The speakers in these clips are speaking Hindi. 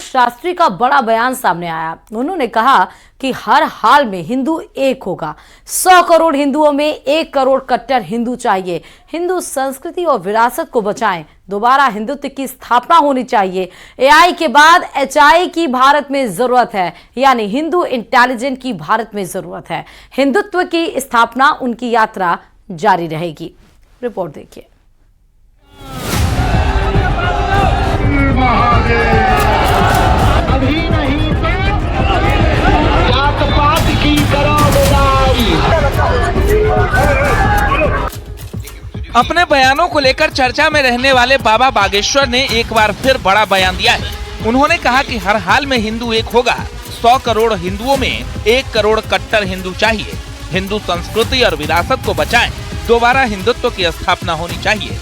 शास्त्री का बड़ा बयान सामने आया। उन्होंने कहा कि हर हाल में हिंदू एक होगा। 100 करोड़ हिंदुओं में 1 करोड़ कट्टर हिंदू चाहिए। हिंदू संस्कृति और विरासत को बचाएं। दोबारा हिंदुत्व की स्थापना होनी चाहिए। एआई के बाद एचआई की भारत में जरूरत है, यानी हिंदू इंटेलिजेंट की भारत में जरूरत है। हिंदुत्व की स्थापना, उनकी यात्रा जारी रहेगी। रिपोर्ट देखिए। अभी नहीं तो जात पात की करो लड़ाई। अपने बयानों को लेकर चर्चा में रहने वाले बाबा बागेश्वर ने एक बार फिर बड़ा बयान दिया है। उन्होंने कहा कि हर हाल में हिंदू एक होगा। 100 करोड़ हिंदुओं में 1 करोड़ कट्टर हिंदू चाहिए। हिंदू संस्कृति और विरासत को बचाएं। दोबारा हिंदुत्व की स्थापना होनी चाहिए।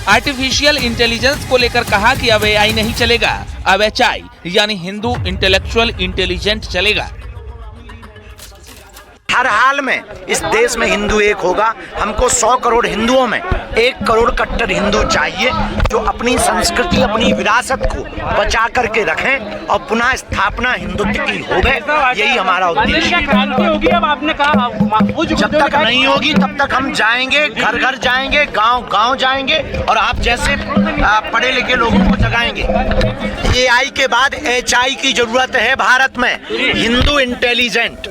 आर्टिफिशियल इंटेलिजेंस को लेकर कहा कि अब एआई नहीं चलेगा, अब एचआई यानी हिंदू इंटेलेक्चुअल इंटेलिजेंट चलेगा। हर हाल में इस देश में हिंदू एक होगा। हमको 100 करोड़ हिंदुओं में 1 करोड़ कट्टर हिंदू चाहिए, जो अपनी संस्कृति, अपनी विरासत को बचा करके रखें और पुनः स्थापना हिंदुत्व की होगी। यही हमारा उद्देश्य होगी। अब आपने कहा जब तक नहीं होगी तब तक हम जाएंगे, घर घर जाएंगे, गांव गांव जाएंगे और आप जैसे पढ़े लिखे लोगों को जगाएंगे। एआई के बाद एचआई की जरूरत है भारत में, हिंदू इंटेलिजेंट।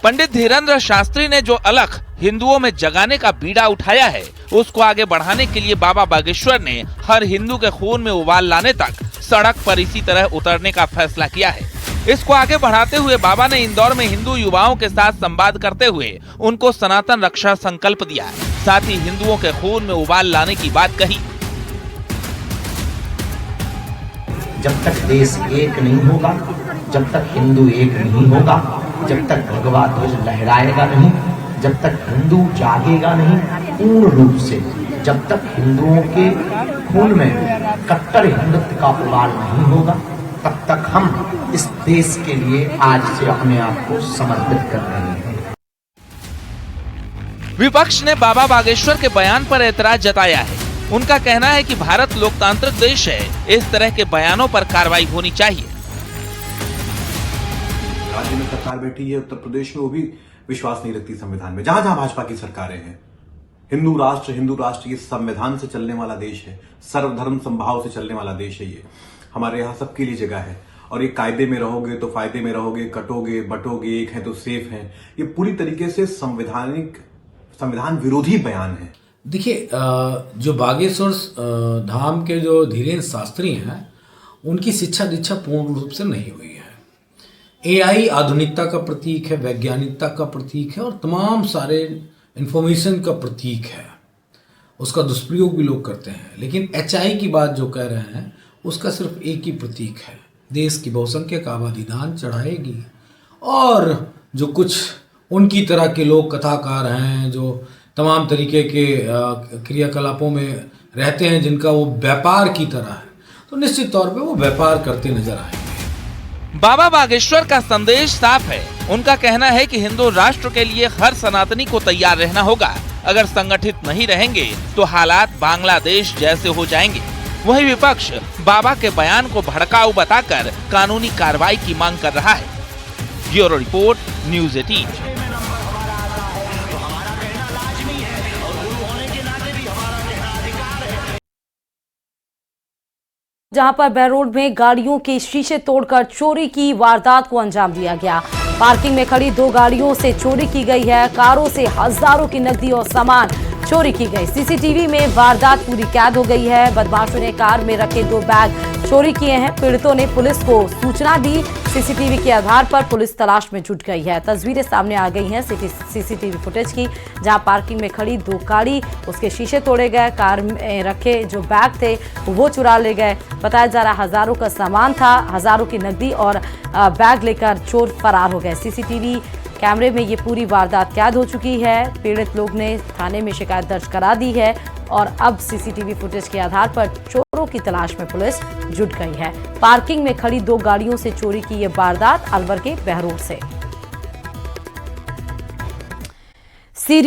पंडित धीरेन्द्र शास्त्री ने जो अलख हिंदुओं में जगाने का बीड़ा उठाया है, उसको आगे बढ़ाने के लिए बाबा बागेश्वर ने हर हिंदू के खून में उबाल लाने तक सड़क पर इसी तरह उतरने का फैसला किया है। इसको आगे बढ़ाते हुए बाबा ने इंदौर में हिंदू युवाओं के साथ संवाद करते हुए उनको सनातन रक्षा संकल्प दिया। साथ ही हिंदुओं के खून में उबाल लाने की बात कही। जब तक देश एक नहीं होगा, जब तक हिंदू एक नहीं होगा, जब तक भगवा ध्वज लहराएगा नहीं, जब तक हिंदू जागेगा नहीं पूर्ण रूप से, जब तक हिंदुओं के खून में कट्टर हिंदुत्व का उबाल नहीं होगा, तब तक हम इस देश के लिए आज से अपने आप को समर्पित कर रहे हैं। विपक्ष ने बाबा बागेश्वर के बयान पर एतराज जताया है। उनका कहना है कि भारत लोकतांत्रिक देश है, इस तरह के बयानों पर कार्रवाई होनी चाहिए। राज्य में सरकार बैठी है, उत्तर प्रदेश में, वो भी विश्वास नहीं रखती संविधान में। जहां जहां भाजपा की सरकारें हैं, हिंदू राष्ट्र ये संविधान से चलने वाला देश है, सर्वधर्म संभाव से चलने वाला देश है। ये हमारे यहाँ सबके लिए जगह है और ये कायदे में रहोगे तो फायदे में रहोगे, कटोगे बटोगे, एक है तो सेफ है। ये पूरी तरीके से संविधान विरोधी बयान है। देखिए, जो बागेश्वर धाम के जो धीरेन्द्र शास्त्री हैं, उनकी शिक्षा दीक्षा पूर्ण रूप से नहीं हुई है। एआई आधुनिकता का प्रतीक है, वैज्ञानिकता का प्रतीक है और तमाम सारे इंफॉर्मेशन का प्रतीक है। उसका दुष्प्रयोग भी लोग करते हैं, लेकिन एचआई की बात जो कह रहे हैं उसका सिर्फ एक ही प्रतीक है, देश की बहुसंख्यक आबादी दान चढ़ाएगी। और जो कुछ उनकी तरह के लोग कथाकार हैं, जो तमाम तरीके के क्रियाकलापों में रहते हैं, जिनका वो व्यापार की तरह है, तो निश्चित तौर पे वो व्यापार करते नजर आएंगे। बाबा बागेश्वर का संदेश साफ है। उनका कहना है कि हिंदू राष्ट्र के लिए हर सनातनी को तैयार रहना होगा। अगर संगठित नहीं रहेंगे तो हालात बांग्लादेश जैसे हो जाएंगे। वहीं विपक्ष बाबा के बयान को भड़काऊ बताकर कानूनी कार्रवाई की मांग कर रहा है। Bureau report, news 18। जहां पर बहरोड में गाड़ियों के शीशे तोड़कर चोरी की वारदात को अंजाम दिया गया। पार्किंग में खड़ी 2 गाड़ियों से चोरी की गई है। कारों से हजारों की नकदी और सामान चोरी की गई। सीसीटीवी में वारदात पूरी कैद हो गई है। बदमाशों ने कार में रखे 2 बैग चोरी किए हैं। पीड़ितों ने पुलिस को सूचना दी। सीसीटीवी के आधार पर पुलिस तलाश में जुट गई है। तस्वीरें सामने आ गई हैं सीसीटीवी फुटेज की, जहां पार्किंग में खड़ी 2 गाड़ी, उसके शीशे तोड़े गए। कार में रखे जो बैग थे वो चुरा ले गए। बताया जा रहा हजारों का सामान था, हजारों की नकदी और बैग लेकर चोर फरार हो गए। सीसीटीवी कैमरे में ये पूरी वारदात कैद हो चुकी है। पीड़ित लोग ने थाने में शिकायत दर्ज करा दी है और अब सीसीटीवी फुटेज के आधार पर चोरों की तलाश में पुलिस जुट गई है। पार्किंग में खड़ी 2 गाड़ियों से चोरी की ये वारदात अलवर के बहरोड से।